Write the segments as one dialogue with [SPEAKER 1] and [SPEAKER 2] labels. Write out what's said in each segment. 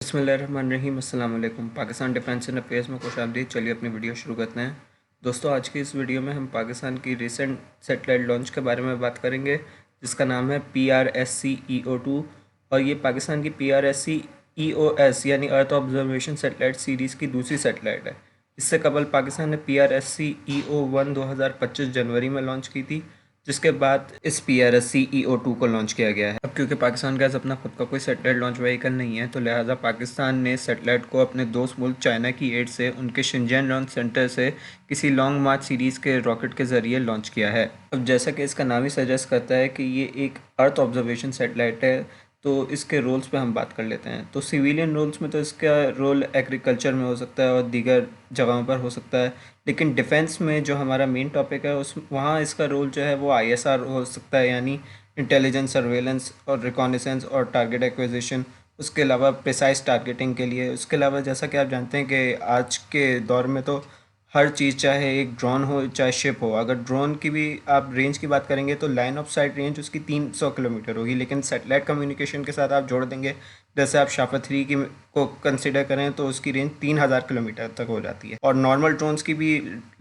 [SPEAKER 1] बिस्मिल्लाहिर्रहमानिर्रहीम अस्सलाम वालेकुम। पाकिस्तान डिफेंस एंड अफेयर्स में खुशामदीद। चलिए अपनी वीडियो शुरू करते हैं। दोस्तों, आज की इस वीडियो में हम पाकिस्तान की रिसेंट सेटेलाइट लॉन्च के बारे में बात करेंगे, जिसका नाम है PRSC-EO2। और ये पाकिस्तान की PRSC-EOS यानी अर्थ ऑब्जर्वेशन सेटेलाइट सीरीज़ की दूसरी सेटेलाइट है। इससे कबल पाकिस्तान ने PRSC-EO1 2025 जनवरी में लॉन्च की थी, जिसके बाद इस PRSC-EO2 को लॉन्च किया गया है। अब क्योंकि पाकिस्तान का अपना खुद का कोई सेटेलाइट लॉन्च व्हीकल नहीं है, तो लिहाजा पाकिस्तान ने सेटेलाइट को अपने दोस्त मुल्क चाइना की एड से उनके शिनजियांग लॉन्च सेंटर से किसी लॉन्ग मार्च सीरीज़ के रॉकेट के ज़रिए लॉन्च किया है। अब जैसा कि इसका नाम ही सजेस्ट करता है कि ये एक अर्थ ऑब्जर्वेशन सेटेलाइट है, तो इसके रोल्स पे हम बात कर लेते हैं। तो सिविलियन रोल्स में तो इसका रोल एग्रीकल्चर में हो सकता है और दीगर जगहों पर हो सकता है, लेकिन डिफेंस में जो हमारा मेन टॉपिक है उस वहाँ इसका रोल जो है वो ISR हो सकता है, यानी इंटेलिजेंस, सर्वेलेंस और रिकॉनेसेंस और टारगेट एक्विजिशन। उसके अलावा प्रिसाइज टारगेटिंग के लिए। उसके अलावा जैसा कि आप जानते हैं कि आज के दौर में तो हर चीज़, चाहे एक ड्रोन हो चाहे शिप हो, अगर ड्रोन की भी आप रेंज की बात करेंगे तो लाइन ऑफ साइट रेंज उसकी 300 किलोमीटर होगी, लेकिन सेटेलाइट कम्युनिकेशन के साथ आप जोड़ देंगे, जैसे आप शाफा 3 की को कंसिडर करें तो उसकी रेंज 3000 किलोमीटर तक हो जाती है। और नॉर्मल ड्रोन्स की भी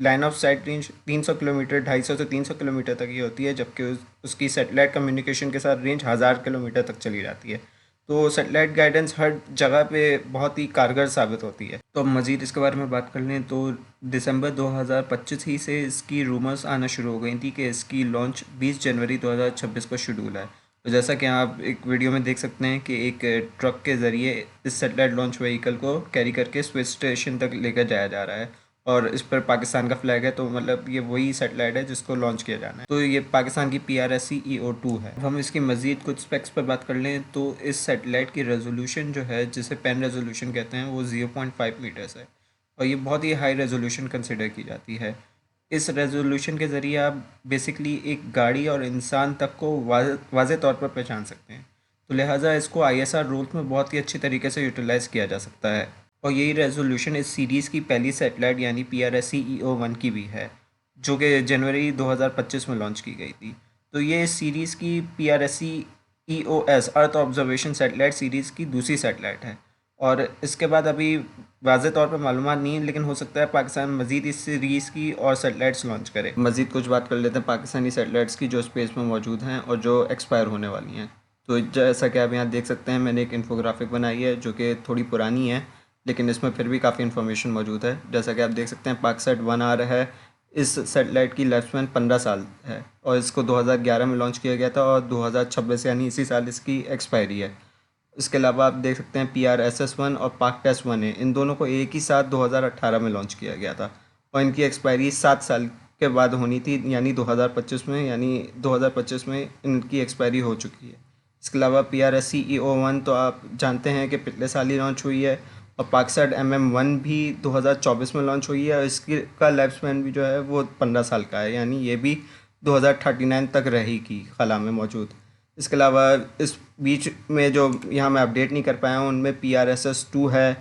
[SPEAKER 1] line of site range 300 kilometre, 250 से 300 किलोमीटर तक ही होती है, जबकि उसकी सेटेलाइट कम्युनिकेशन के साथ रेंज 1000 किलोमीटर तक चली जाती है। तो सेटेलाइट गाइडेंस हर जगह पे बहुत ही कारगर साबित होती है। तो अब मज़ीद इसके बारे में बात कर लें तो दिसंबर 2025 ही से इसकी रूमर्स आना शुरू हो गई थी कि इसकी लॉन्च 20 जनवरी 2026 को शेड्यूल है। तो जैसा कि आप एक वीडियो में देख सकते हैं कि एक ट्रक के ज़रिए इस सेटेलाइट लॉन्च व्हीकल को कैरी करके स्पेस स्टेशन तक लेकर जाया जा रहा है, और इस पर पाकिस्तान का फ्लैग है। तो मतलब ये वही सेटेलाइट है जिसको लॉन्च किया जाना है। तो ये पाकिस्तान की PRSC-EO2 है। अब हम इसकी मज़ीद कुछ स्पेक्स पर बात कर लें तो इस सेटेलाइट की रेजोल्यूशन जो है, जिसे पेन रेजोल्यूशन कहते हैं, वो 0.5 मीटर्स है, और ये बहुत ही हाई रेजोल्यूशन कंसिडर की जाती है। इस रेजोल्यूशन के ज़रिए आप बेसिकली एक गाड़ी और इंसान तक को वाज़े तौर पर पहचान सकते हैं। तो लिहाजा इसको ISR रूल्स में बहुत ही अच्छी तरीके से यूटिलाइज़ किया जा सकता है। और यही रेजोल्यूशन इस सीरीज़ की पहली सेटेलाइट यानी PRSC-EO1 की भी है, जो कि जनवरी 2025 में लॉन्च की गई थी। तो ये इस सीरीज़ की PRSC-EOS earth observation satellite series की दूसरी सेटेलाइट है, और इसके बाद अभी वाज़े तौर पर मालूमात नहीं है, लेकिन हो सकता है पाकिस्तान मज़ीद इस सीरीज़ की और सेटेलाइट्स लॉन्च करे। मज़ीद कुछ बात कर लेते हैं पाकिस्तानी सेटेलाइट्स की जो स्पेस में मौजूद हैं और जो एक्सपायर होने वाली हैं। तो जैसा कि आप यहाँ देख सकते हैं, मैंने एक इन्फोग्राफिक बनाई है जो कि थोड़ी पुरानी है, लेकिन इसमें फिर भी काफ़ी इन्फॉर्मेशन मौजूद है। जैसा कि आप देख सकते हैं, पाकसेट 1 आ रहा है। इस सेटेलाइट की लाइफ स्पैन 15 साल है, और इसको 2011 में लॉन्च किया गया था, और 2026 यानी इसी साल इसकी एक्सपायरी है। इसके अलावा आप देख सकते हैं PRSS-1 और पाक-टेस्ट-1 है। इन दोनों को एक ही साथ 2018 में लॉन्च किया गया था, और इनकी एक्सपायरी 7 साल के बाद होनी थी, यानी 2025 में। यानी 2025 में इनकी एक्सपायरी हो चुकी है। इसके अलावा PRSC-EO1 तो आप जानते हैं कि पिछले साल ही लॉन्च हुई है, और पाकसेट MM1 भी 2024 में लॉन्च हुई है, और इसकी का लाइफ स्पैन भी जो है वो 15 साल का है, यानी ये भी 2039 तक रहेगी खला में मौजूद। इसके अलावा इस बीच में जो यहाँ मैं अपडेट नहीं कर पाया हूँ, उनमें PRSS-2 है,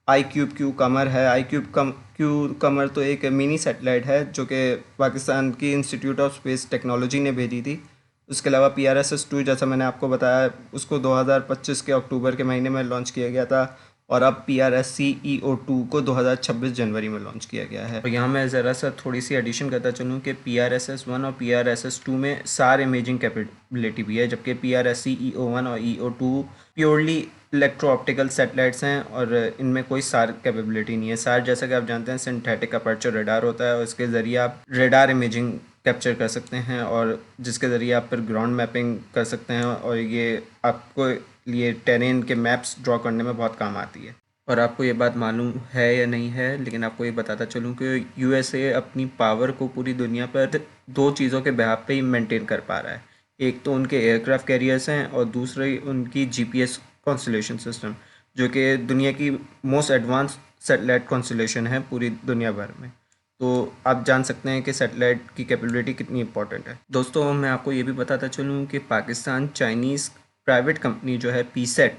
[SPEAKER 1] iCube कमर है। iCube कमर तो एक मिनी सेटेलाइट है जो कि पाकिस्तान की इंस्टीट्यूट ऑफ स्पेस टेक्नोलॉजी ने भेजी थी। उसके अलावा PRSS-2 जैसा मैंने आपको बताया, उसको 2025 के अक्टूबर के महीने में लॉन्च किया गया था, और अब PRSC-EO2 को 2026 जनवरी में लॉन्च किया गया है। और यहाँ मैं ज़रा सा थोड़ी सी एडिशन करता चलूँ कि PRSS-1 और PRSS-2 में सार इमेजिंग कैपेबिलिटी भी है, जबकि PRSC-EO1 और EO2 purely electro optical satellites हैं, और इनमें कोई सार कैपेबिलिटी नहीं है। सार, जैसा कि आप जानते हैं, सिंथेटिक अपर्चर रेडार होता है, और इसके ज़रिए आप रेडार इमेजिंग कैप्चर कर सकते हैं, और जिसके ज़रिए आप फिर ग्राउंड मैपिंग कर सकते हैं, और ये आपको लिए टेरेन के मैप्स ड्रॉ करने में बहुत काम आती है। और आपको ये बात मालूम है या नहीं है, लेकिन आपको ये बताता चलूँ कि USA अपनी पावर को पूरी दुनिया पर दो चीज़ों के बिहाफ पे ही मेंटेन कर पा रहा है। एक तो उनके एयरक्राफ्ट कैरियर्स हैं, और दूसरी उनकी GPS कॉन्स्टलेशन सिस्टम, जो कि दुनिया की मोस्ट एडवांस सेटेलाइट कॉन्स्टलेशन है पूरी दुनिया भर में। तो आप जान सकते हैं कि सेटेलाइट की कैपेबिलिटी कितनी इंपॉर्टेंट है। दोस्तों, मैं आपको ये भी बताता चलूँ कि पाकिस्तान चाइनीज़ प्राइवेट कंपनी जो है PSET,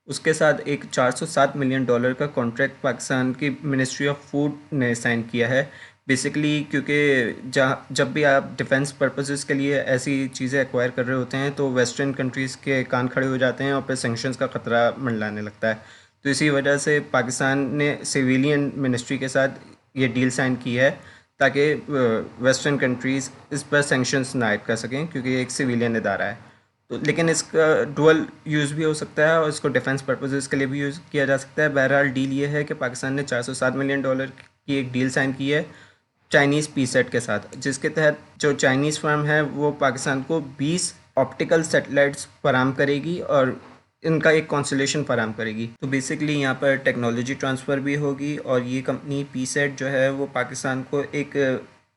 [SPEAKER 1] उसके साथ एक $407 मिलियन का कॉन्ट्रैक्ट पाकिस्तान की मिनिस्ट्री ऑफ फूड ने साइन किया है। बेसिकली क्योंकि जब भी आप डिफेंस पर्पसेस के लिए ऐसी चीज़ें एक्वायर कर रहे होते हैं तो वेस्टर्न कंट्रीज़ के कान खड़े हो जाते हैं, और फिर सेंक्शंस का ख़तरा मंडलाने लगता है। तो इसी वजह से पाकिस्तान ने सिविलियन मिनिस्ट्री के साथ ये डील साइन की है ताकि वेस्टर्न कंट्रीज़ इस पर सेंक्शंस ना ऐड कर सकें, क्योंकि ये एक सिविलियन इदारा है। तो लेकिन इसका डुअल यूज़ भी हो सकता है और इसको डिफेंस पर्पसेस के लिए भी यूज़ किया जा सकता है। बहरहाल डील ये है कि पाकिस्तान ने $407 मिलियन की एक डील साइन की है चाइनीज़ पीसेट के साथ, जिसके तहत जो चाइनीज़ फर्म है वो पाकिस्तान को 20 ऑप्टिकल सैटेलाइट्स फराम करेगी और इनका एक कॉन्स्टलेशन फराम करेगी। तो बेसिकली यहाँ पर टेक्नोलॉजी ट्रांसफ़र भी होगी और ये कंपनी पीसेट जो है वो पाकिस्तान को एक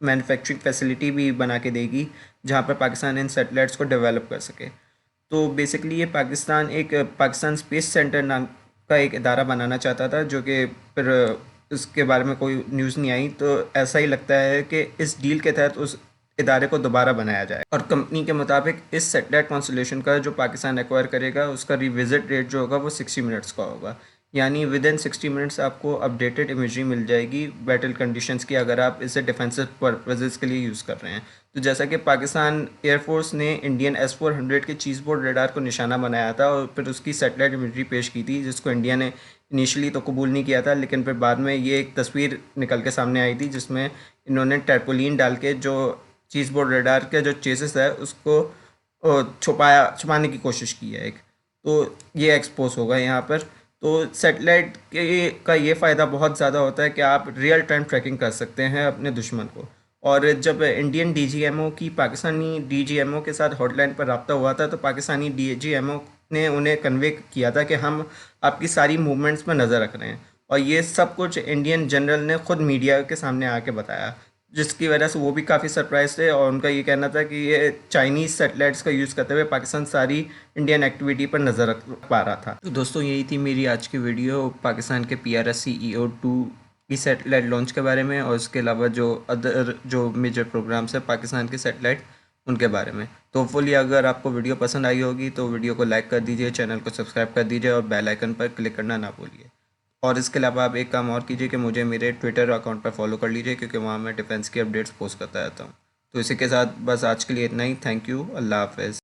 [SPEAKER 1] मैन्युफैक्चरिंग फैसिलिटी भी बना के देगी जहाँ पर पाकिस्तान इन सैटेलाइट्स को डेवलप कर सके। तो बेसिकली ये पाकिस्तान स्पेस सेंटर नाम का एक इदारा बनाना चाहता था, जो कि फिर उसके बारे में कोई न्यूज़ नहीं आई। तो ऐसा ही लगता है कि इस डील के तहत उस इदारे को दोबारा बनाया जाए। और कंपनी के मुताबिक इस सैटेलाइट कॉन्स्टलेशन का जो पाकिस्तान एक्वायर करेगा उसका रिविजिट रेट जो होगा वो 60 मिनट्स का होगा, यानी विद इन 60 मिनट्स आपको अपडेटेड इमेजरी मिल जाएगी बैटल कंडीशंस की, अगर आप इसे डिफेंसिव पर्पजेज़ के लिए यूज़ कर रहे हैं। तो जैसा कि पाकिस्तान एयरफोर्स ने इंडियन S-400 के चीज़ बोर्ड रडार को निशाना बनाया था और फिर उसकी सैटेलाइट इमेजरी पेश की थी, जिसको इंडिया ने इनिशियली तो कबूल नहीं किया था, लेकिन फिर बाद में ये एक तस्वीर निकल के सामने आई थी जिसमें इन्होंने टैरपोलिन डाल के जो चीज़ बोर्ड रडार के जो चेसिस है उसको छुपाने की कोशिश की है एक। तो ये एक्सपोज होगा यहाँ पर। तो सैटेलाइट का ये फ़ायदा बहुत ज़्यादा होता है कि आप रियल टाइम ट्रैकिंग कर सकते हैं अपने दुश्मन को। और जब इंडियन DGMO की पाकिस्तानी DGMO के साथ हॉटलाइन पर रब्ता हुआ था तो पाकिस्तानी DGMO ने उन्हें कन्वे किया था कि हम आपकी सारी मूवमेंट्स पर नज़र रख रहे हैं, और ये सब कुछ इंडियन जनरल ने ख़ुद मीडिया के सामने आके बताया, जिसकी वजह से वो भी काफ़ी सरप्राइज थे और उनका ये कहना था कि ये चाइनीज़ सैटेलाइट्स का यूज़ करते हुए पाकिस्तान सारी इंडियन एक्टिविटी पर नज़र रख पा रहा था। तो दोस्तों यही थी मेरी आज की वीडियो पाकिस्तान के PRS CEO-2 की सैटेलाइट लॉन्च के बारे में, और उसके अलावा जो अदर जो मेजर प्रोग्राम्स है पाकिस्तान के सैटेलाइट उनके बारे में। तो होपफुली अगर आपको वीडियो पसंद आई होगी तो वीडियो को लाइक कर दीजिए, चैनल को सब्सक्राइब कर दीजिए और बेल आइकन पर क्लिक करना ना भूलिए। और इसके अलावा आप एक काम और कीजिए कि मुझे मेरे ट्विटर अकाउंट पर फॉलो कर लीजिए, क्योंकि वहाँ मैं डिफेंस की अपडेट्स पोस्ट करता रहता हूँ। तो इसी के साथ बस आज के लिए इतना ही। Thank you. अल्लाह हाफ़िज़।